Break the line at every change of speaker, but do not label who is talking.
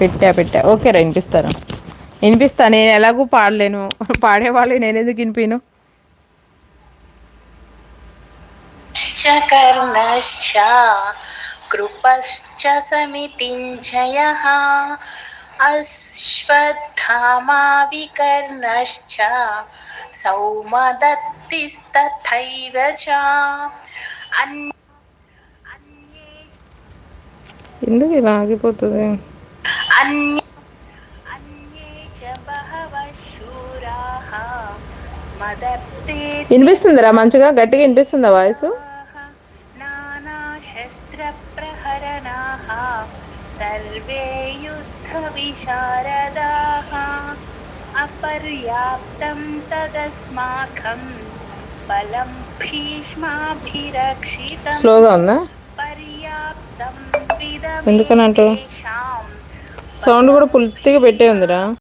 పెట్టా ఓకే రా వినిపిస్తా నేను ఎలాగూ పాడలేను పాడేవాళ్ళు నేను ఎందుకు వినిపిను
కర్ణశ్చ కృపశ్చ సమితింజయః అశ్వత్థామా వికర్ణశ్చ సౌమదత్తిస్తథైవ చ
ఎందుకు ఇలా ఆగిపోతుంది
అన్యే చ బహవః శూరాః మదత్తే
వినిపిస్తుందిరా మంచిగా గట్టిగా వినిపిస్తుందా వాయిస్
నానాశస్త్రప్రహరణాః సర్వే యుద్ధవిశారదాః అపర్యాప్తం తదస్మాకం బలం భీష్మాభిరక్షితం
స్లోగా ఉందా
పర్యాప్తం
ఎందుకని అంటావు
విదమేషాం
సౌండ్ కూడా పూర్తిగా పెట్టే ఉందిరా